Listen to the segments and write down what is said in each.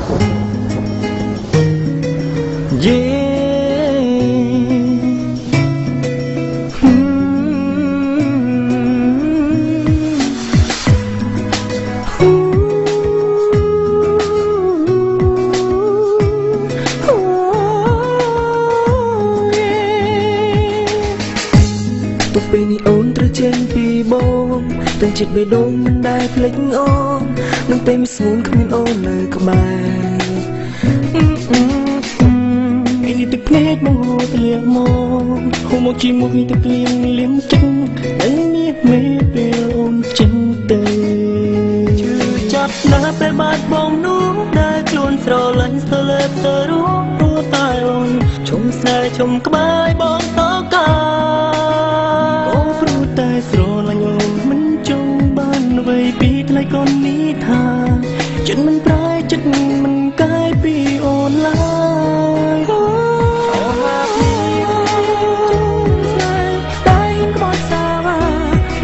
ពេលនេះអូនត្រូវចេញពីបងទាំងចិត្តបេះដូងមិនដែលភ្លេចអូននឹងពេលមិនស្ងួនគ្មានអូននៅក្បែរនេះទឹកភ្នែកមកហូរទៅលៀងមកហូរមកជាមួយទឹកភ្លៀងលៀមចិត្តតែនេះមិនពេលអូនចេញទៅជឿចាប់ណាស់ពេលបាត់បងនោះដែលខ្លួនស្រលាញ់ស្ទើរលើទៅរួមព្រោះតែអូនជុំស្នេហ៍ជុំក្បែរបងតកាតែស្រឡាញ់អូនមិនចង់បានអ្វីពីថ្លៃកូននេះថាចិត្តមិនប្រែចិត្តមិនកាយពីអូនឡើយអូហាពីតែក្បត់សាវា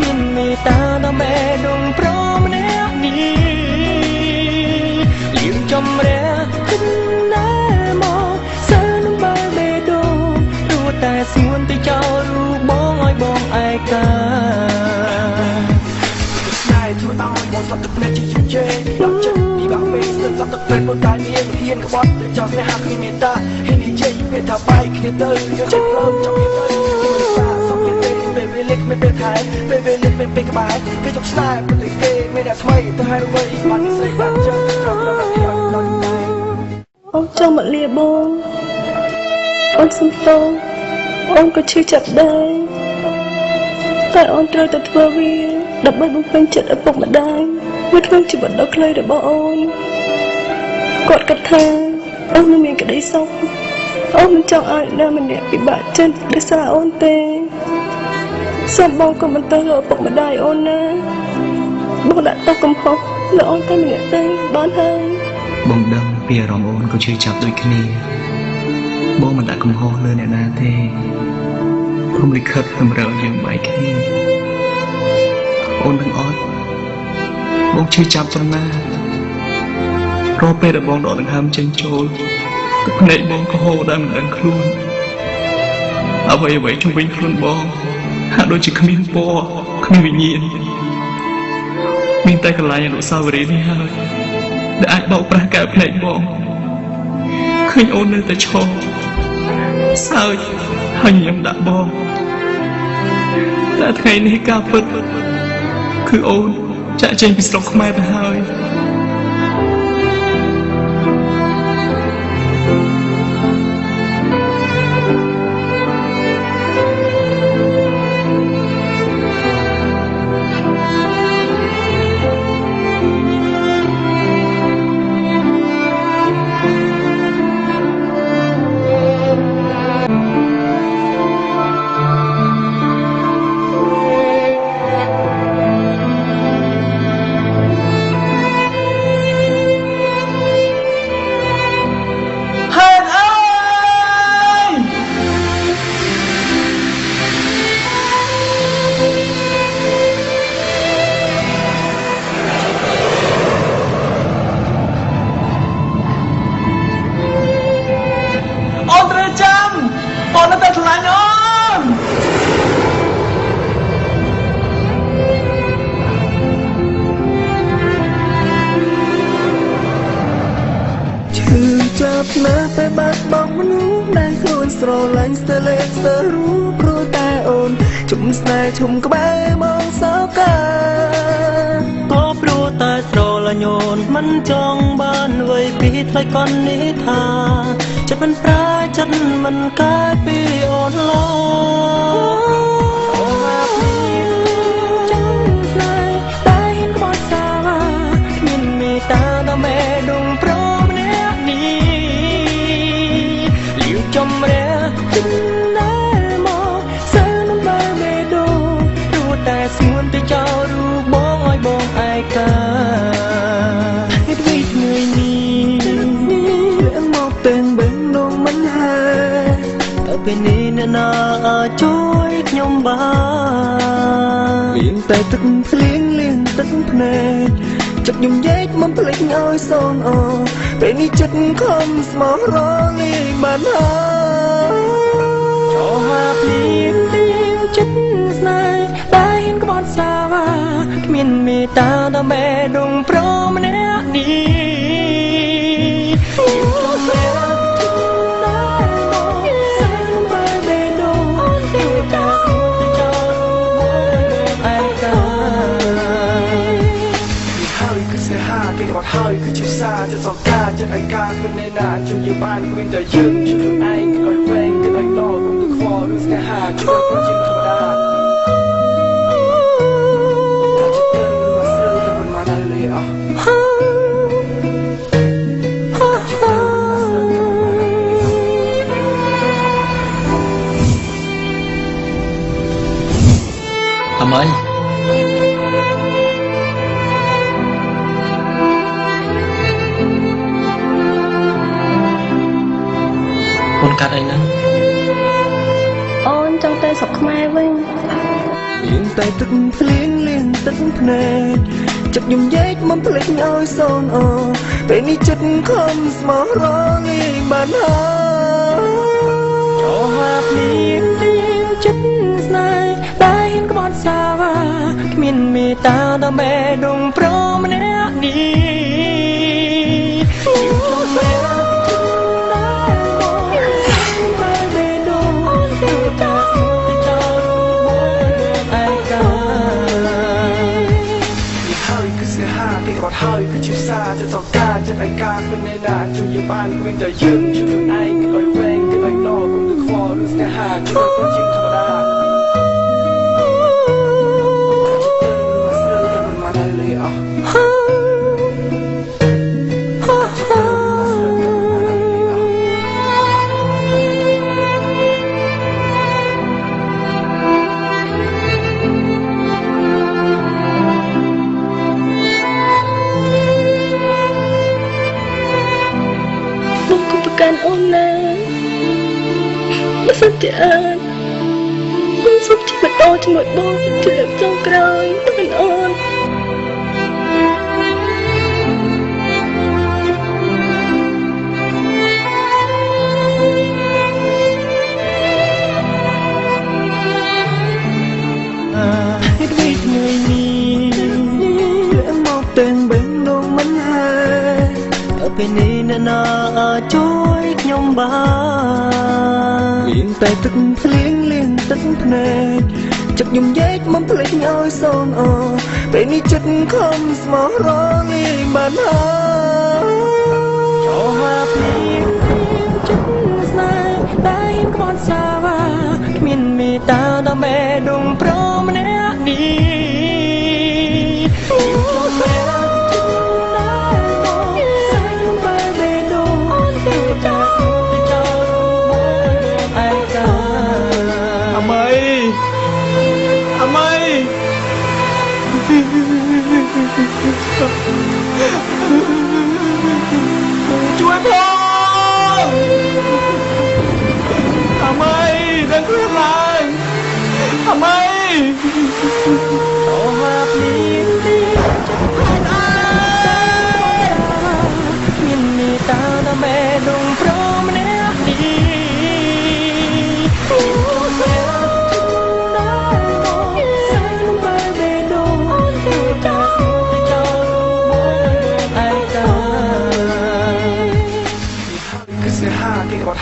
មានមេត្តាដល់មេដងប្រម្នាក់នេះលៀមចំរះគិតណែមកសើនឹងបែបេដងព្រោះតែស្ងួនទៅចោលរូបបងឲ្យបងឯកាជួយឲ្យបងសត្វទឹកភ្នែកជាជជែកដល់ចិត្តពីបាក់ពេកស្ទើរសត្វទឹកភ្នែកប៉ុន្តែមានហ៊ានក្បត់ទៅចោលស្នេហាគ្មានមេត្តាហ៊ាននិយាយពេលថាបែកគ្នាទៅយកចិត្តព្រមចង់គ្នាទៅមិនសាសុំគ្នាទេពេលវេលាគ្មានពេលថែពេលវេលាពេលពេលក្បែរពេលចុកស្នេហ៍ប៉ុន្តែគេមានតែថ្មីទៅហើយអ្វីបានស្អីបានចិត្តត្រង់ដល់គ្នាដល់តែអូនចង់មកលាបងអូនសុំទោសអូនក៏ឈឺចាប់ដែរតែអូនត្រូវតែធ្វើវាដើម្បីបំពេញចិត្តឪពុកម្ដាយនៅក្នុងជីវិតដ៏ខ្លីរបស់អូនគាត់គិតថាអូនមិនមានក្តីសុខអូនមិនចង់ឲ្យអ្នកម្នាក់ពិបាកចិត្តដោយសារអូនទេសូមបងកុំបន្តលើឪពុកម្ដាយអូនណាបងដាក់ទោសកំហុសលើអូនតែម្នាក់ទេបានហើយបងដឹងពីអារម្មណ៍អូនក៏ឈឺចាប់ដូចគ្នាបងមិនដាក់កំហុសលើអ្នកណាទេព្រមលិខិតតម្រូវយើងបែកគ្នាអូននឹងអត់បងឈឺចាប់ចំណារកពេលដែលបងដកដង្ហើមចេញចូលទឹកភ្នែកបងក៏ហូរដល់មិនដឹងខ្លួនអ្វីជុំវិញខ្លួនបងហាក់ដូចជាគ្មានពណ៌គ្មានវិញ្ញាណមានតែកន្លែងអនុស្សាវរីយ៍នេះហើយដែលអាចបោកប្រាស់កែវភ្នែកបងឃើញអូននៅតែឈរសើចហើយញញឹមដាក់បងតែថ្ងៃនេះការពិតគឺអូនចាក់ចេញពីស្រុកខ្មែរទៅហើយអូននៅតែឆ្លាញ់អូនឈឺចាប់ណាស់តែបាត់បង់មនុស្សដែលខ្លួនស្រឡាញ់ស្ទើរលេខស្ទើររូបព្រោះតែអូនជុំស្នេហ៍ជុំក្បែរមកសោកាក៏ព្រោះតែស្រឡាញ់អូនមិនចង់បានអ្វីពីថ្លៃកូននេះថាចិត្តមិនប្រែចិត្តមិនកាយពីអូនឡើយអូហាពីចាំស្នេហ៍តែហ៊ានក្បត់សាវាគ្មានមេត្តាដល់មេដងប្រម្នាក់នេះលៀវចំរះទឹកណែមកសើនឹងបែបមេដងព្រោះតែស្ងួនទៅចោលរូបបងឲ្យបងឯកាហេតុវិធ្ងើយនេះមកទាំងបេះដូងមិនហើយតែពេលនេះអ្នកណាអាចជួយខ្ញុំបានមានតែទឹកភ្លៀងលាងទឹកភ្នែកចិត្តខ្ញុំញែកមិនភ្លេចឲ្យសងអ ពេលនេះចិត្តខំស្មោះរងឯងបានហើយអូហាភ្លៀងចិត្តស្នេហ៍តែហ៊ានក្បត់សាវាគ្មានមេត្តាដល់មេដងប្រម្នាក់នេះហើយគឺជាសារចិត្តសង្ការចិត្តឯកាគ្មានអ្នកណាជួយយើងបានគ្មានតែយើងជួយខ្លួនឯងឲ្យវែងទៅឲ្យដល់គុំទៅខ្វល់ឬស្នេហាជួយឲ្យជាធម្មតាតែចិត្តទៅមកស្រើទៅមិនមកដល់លេអស់អមៃអូនកាត់អីហ្នឹងអូនចង់ទៅស្រុកខ្មែរវិញលៀងតែទឹកភ្លៀងលៀងទឹកភ្នែកចិត្តខ្ញុំយែកមិនភ្លេចឲ្យសូនអូពេលនេះចិត្តខំស្មោះរងឯងបានហើយអូហាភ្លៀងចិត្តស្នេហ៍តែហ៊ានក្បត់សាវាគ្មានមេត្តាដល់មេដងប្រម្នាក់នេះហើយគឺជាសារចិត្តសង្ការចិត្តឯកាគ្មានអ្នកណាជួយយើងបានគ្មានតែយើងជួយខ្លួនឯងឲ្យវែងទៅឲ្យដល់គុំទៅខ្វល់ឬស្នេហាជួយឲ្យជាធម្មតាចិត្តទៅមកស្រើទៅមិនមកដល់លេអស់កាន់អូនណាបើសិនជាអាចខ្ញុំសុំជីវិតអូនជាមួយបងជាលើកចុងក្រោយទៅអូនហេតុវិថ្ងៃនេះមកតែងបេះដូងមិនហើយពេលនេះអ្នកណាជួយខ្ញុំបានលៀងតែទឹកភ្លៀងលៀងទឹកភ្នែកចិត្តខ្ញុំយែកមិនភ្លេចឲ្យសូនអូពេលនេះចិត្តខំស្មោះរងឯងបានហើយអូហាភ្លៀងចិត្តស្នេហ៍តែហ៊ានក្បត់សាវាគ្មានមេត្តាដល់មេដងប្រម្នាក់នេះជួយផងអមៃដឹងខ្លួនឡើងអមៃអូហាភ្លៀងចិត្តផែនអើយគ្មានមេត្តាដល់មេដងប្រម្នាក់នេះ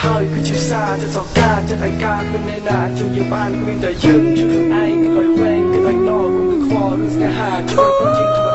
ហើយគឺជាសារចិត្តសង្ការចិត្តឯកាគ្មានអ្នកណាជួយយើងបានគ្មានតែយើងជួយខ្លួនឯងឲ្យវែងទៅឲ្យដល់គុំទៅខ្វល់ឬស្នេហាជួយឲ្យជាធម្ម